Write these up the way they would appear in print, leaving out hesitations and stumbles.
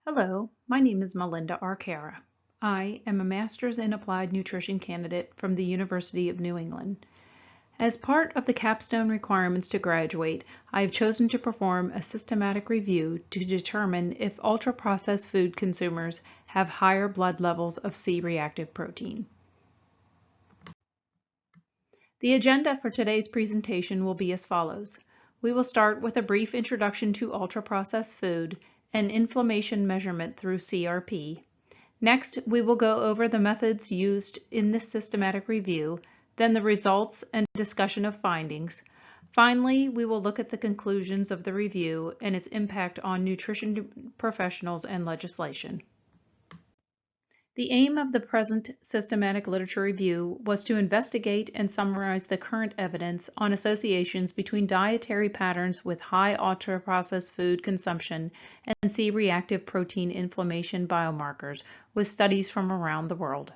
Hello, my name is Melinda Arcara. I am a Master's in Applied Nutrition candidate from the University of New England. As part of the CAPSTONE requirements to graduate, I have chosen to perform a systematic review to determine if ultra-processed food consumers have higher blood levels of C-reactive protein. The agenda for today's presentation will be as follows. We will start with a brief introduction to ultra-processed food and inflammation measurement through CRP. Next, we will go over the methods used in this systematic review, then the results and discussion of findings. Finally, we will look at the conclusions of the review and its impact on nutrition professionals and legislation. The aim of the present systematic literature review was to investigate and summarize the current evidence on associations between dietary patterns with high ultra-processed food consumption and C-reactive protein inflammation biomarkers with studies from around the world.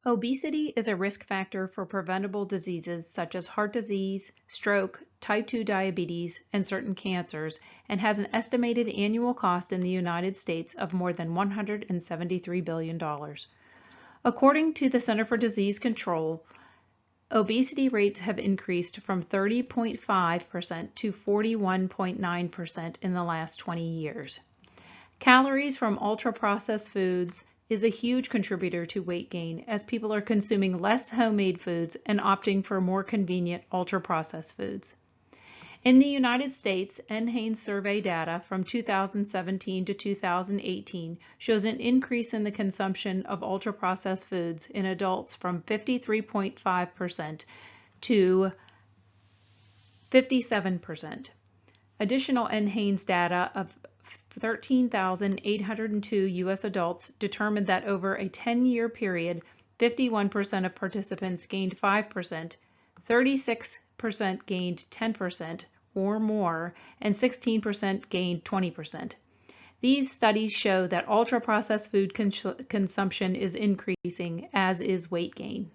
Obesity is a risk factor for preventable diseases such as heart disease, stroke, type 2 diabetes, and certain cancers, and has an estimated annual cost in the United States of more than $173 billion. According to the Center for Disease Control, obesity rates have increased from 30.5% to 41.9% in the last 20 years. Calories from ultra-processed foods is a huge contributor to weight gain as people are consuming less homemade foods and opting for more convenient ultra-processed foods. In the United States, NHANES survey data from 2017 to 2018 shows an increase in the consumption of ultra-processed foods in adults from 53.5% to 57%. Additional NHANES data of 13,802 U.S. adults determined that over a 10-year period, 51% of participants gained 5%, 36% gained 10% or more, and 16% gained 20%. These studies show that ultra-processed food consumption is increasing, as is weight gain.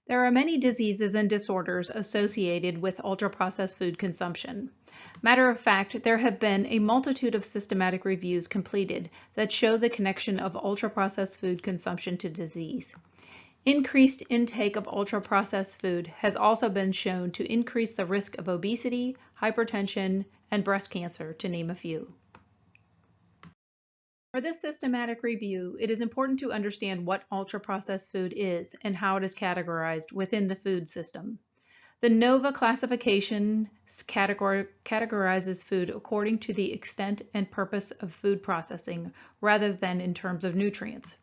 There are many diseases and disorders associated with ultra-processed food consumption. Matter of fact, there have been a multitude of systematic reviews completed that show the connection of ultra-processed food consumption to disease. Increased intake of ultra-processed food has also been shown to increase the risk of obesity, hypertension, and breast cancer, to name a few. For this systematic review, it is important to understand what ultra-processed food is and how it is categorized within the food system. The NOVA classification categorizes food according to the extent and purpose of food processing rather than in terms of nutrients.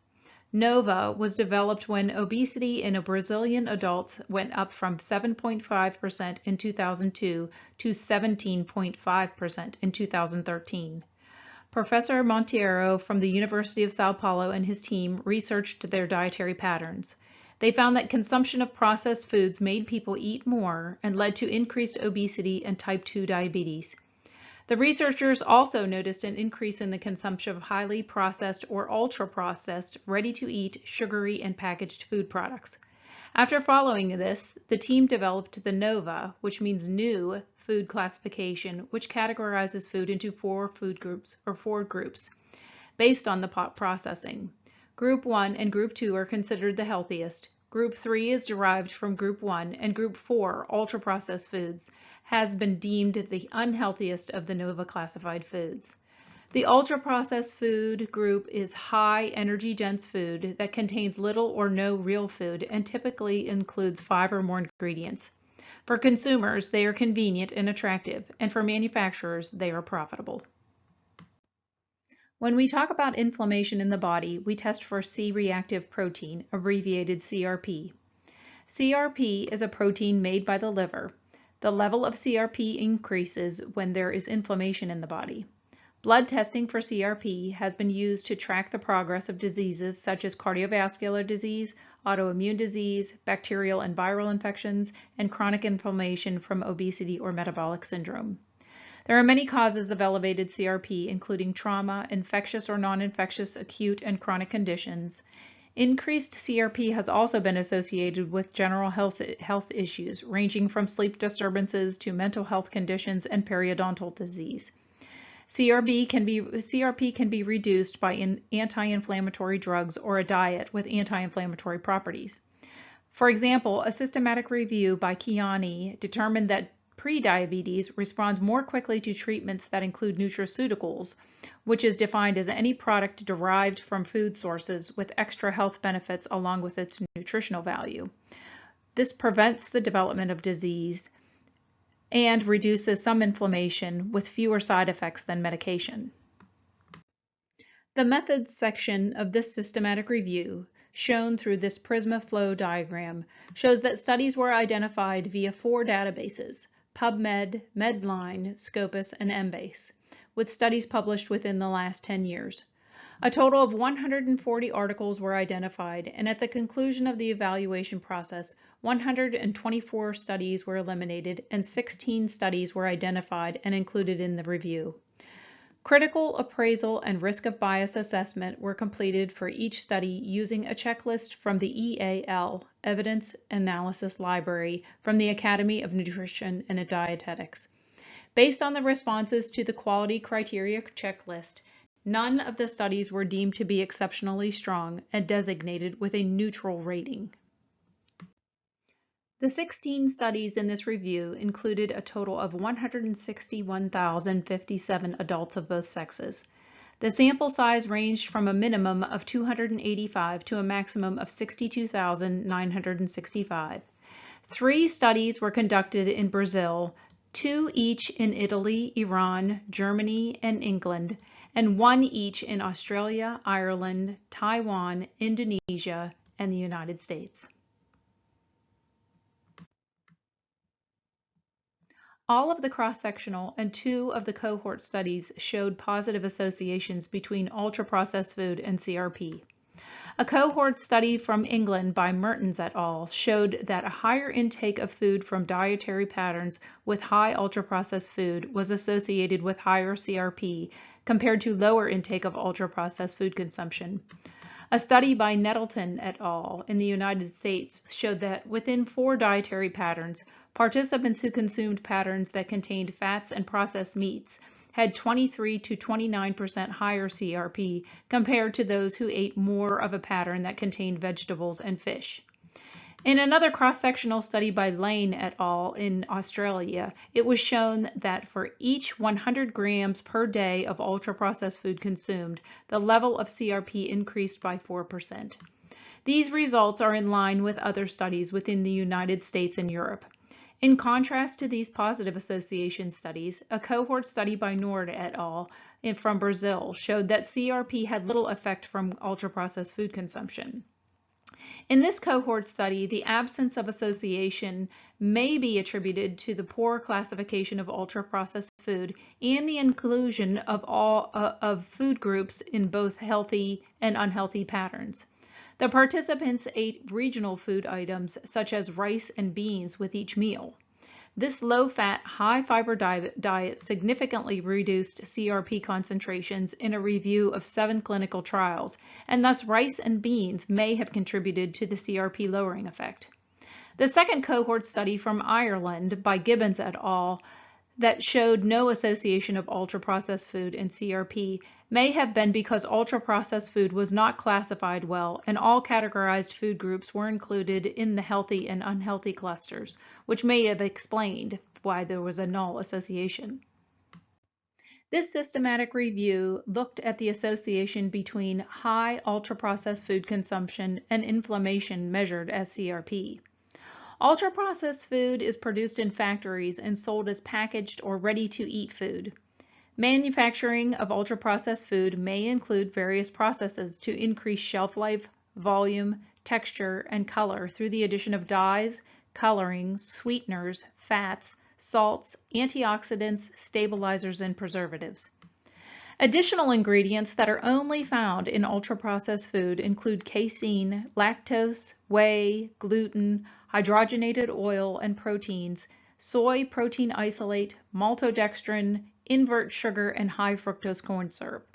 NOVA was developed when obesity in Brazilian adults went up from 7.5% in 2002 to 17.5% in 2013. Professor Monteiro from the University of Sao Paulo and his team researched their dietary patterns. They found that consumption of processed foods made people eat more and led to increased obesity and type 2 diabetes. The researchers also noticed an increase in the consumption of highly processed or ultra-processed, ready-to-eat, sugary, and packaged food products. After following this, the team developed the NOVA, which means new, food classification, which categorizes food into four groups based on the processing. Group 1 and Group 2 are considered the healthiest. Group 3 is derived from Group 1, and Group 4, ultra-processed foods, has been deemed the unhealthiest of the NOVA classified foods. The ultra-processed food group is high energy dense food that contains little or no real food and typically includes 5 or more ingredients. For consumers, they are convenient and attractive, and for manufacturers, they are profitable. When we talk about inflammation in the body, we test for C-reactive protein, abbreviated CRP. CRP is a protein made by the liver. The level of CRP increases when there is inflammation in the body. Blood testing for CRP has been used to track the progress of diseases such as cardiovascular disease, autoimmune disease, bacterial and viral infections, and chronic inflammation from obesity or metabolic syndrome. There are many causes of elevated CRP, including trauma, infectious or non-infectious acute and chronic conditions. Increased CRP has also been associated with general health issues, ranging from sleep disturbances to mental health conditions and periodontal disease. CRP can be reduced by anti-inflammatory drugs or a diet with anti-inflammatory properties. For example, a systematic review by Kiani determined that prediabetes responds more quickly to treatments that include nutraceuticals, which is defined as any product derived from food sources with extra health benefits along with its nutritional value. This prevents the development of disease and reduces some inflammation with fewer side effects than medication. The methods section of this systematic review, shown through this Prisma flow diagram, shows that studies were identified via 4 databases: PubMed, Medline, Scopus, and Embase, with studies published within the last 10 years. A total of 140 articles were identified, and at the conclusion of the evaluation process, 124 studies were eliminated and 16 studies were identified and included in the review. Critical appraisal and risk of bias assessment were completed for each study using a checklist from the EAL, Evidence Analysis Library, from the Academy of Nutrition and Dietetics. Based on the responses to the quality criteria checklist, none of the studies were deemed to be exceptionally strong and designated with a neutral rating. The 16 studies in this review included a total of 161,057 adults of both sexes. The sample size ranged from a minimum of 285 to a maximum of 62,965. 3 studies were conducted in Brazil, 2 each in Italy, Iran, Germany, and England, and 1 each in Australia, Ireland, Taiwan, Indonesia, and the United States. All of the cross-sectional and 2 of the cohort studies showed positive associations between ultra-processed food and CRP. A cohort study from England by Mertens et al. Showed that a higher intake of food from dietary patterns with high ultra-processed food was associated with higher CRP compared to lower intake of ultra-processed food consumption. A study by Nettleton et al. In the United States showed that within 4 dietary patterns, participants who consumed patterns that contained fats and processed meats had 23 to 29% higher CRP compared to those who ate more of a pattern that contained vegetables and fish. In another cross-sectional study by Lane et al. In Australia, it was shown that for each 100 grams per day of ultra-processed food consumed, the level of CRP increased by 4%. These results are in line with other studies within the United States and Europe. In contrast to these positive association studies, a cohort study by Nord et al. From Brazil showed that CRP had little effect from ultra-processed food consumption. In this cohort study, the absence of association may be attributed to the poor classification of ultra-processed food and the inclusion of food groups in both healthy and unhealthy patterns. The participants ate regional food items such as rice and beans with each meal. This low-fat, high-fiber diet significantly reduced CRP concentrations in a review of 7 clinical trials, and thus rice and beans may have contributed to the CRP lowering effect. The second cohort study from Ireland by Gibbons et al. That showed no association of ultra-processed food and CRP may have been because ultra-processed food was not classified well and all categorized food groups were included in the healthy and unhealthy clusters, which may have explained why there was a null association. This systematic review looked at the association between high ultra-processed food consumption and inflammation measured as CRP. Ultra-processed food is produced in factories and sold as packaged or ready-to-eat food. Manufacturing of ultra-processed food may include various processes to increase shelf life, volume, texture, and color through the addition of dyes, coloring, sweeteners, fats, salts, antioxidants, stabilizers, and preservatives. Additional ingredients that are only found in ultra-processed food include casein, lactose, whey, gluten, hydrogenated oil and proteins, soy protein isolate, maltodextrin, invert sugar, and high fructose corn syrup.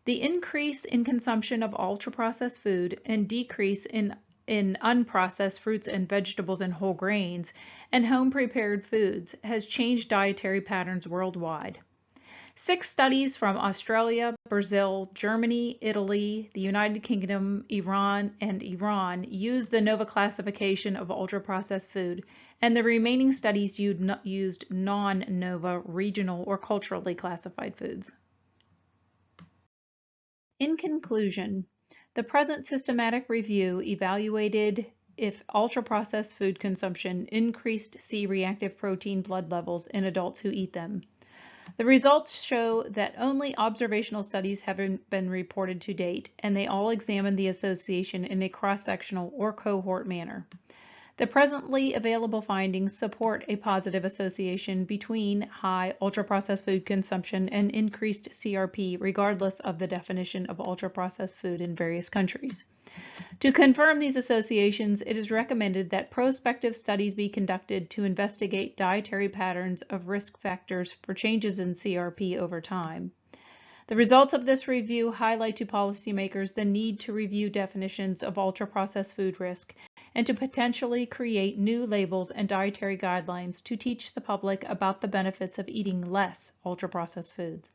The increase in consumption of ultra-processed food and decrease in unprocessed fruits and vegetables and whole grains and home-prepared foods has changed dietary patterns worldwide. 6 studies from Australia, Brazil, Germany, Italy, the United Kingdom, Iran, and Iran used the NOVA classification of ultra-processed food, and the remaining studies used non-NOVA regional or culturally classified foods. In conclusion, the present systematic review evaluated if ultra-processed food consumption increased C-reactive protein blood levels in adults who eat them. The results show that only observational studies have been reported to date, and they all examine the association in a cross-sectional or cohort manner. The presently available findings support a positive association between high ultra-processed food consumption and increased CRP, regardless of the definition of ultra-processed food in various countries. To confirm these associations, it is recommended that prospective studies be conducted to investigate dietary patterns of risk factors for changes in CRP over time. The results of this review highlight to policymakers the need to review definitions of ultra-processed food risk and to potentially create new labels and dietary guidelines to teach the public about the benefits of eating less ultra-processed foods.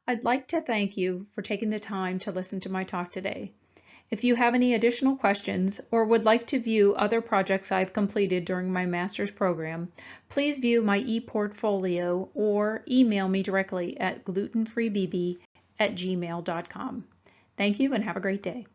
I'd like to thank you for taking the time to listen to my talk today. If you have any additional questions or would like to view other projects I've completed during my master's program, please view my ePortfolio or email me directly at glutenfreebb@gmail.com. Thank you and have a great day.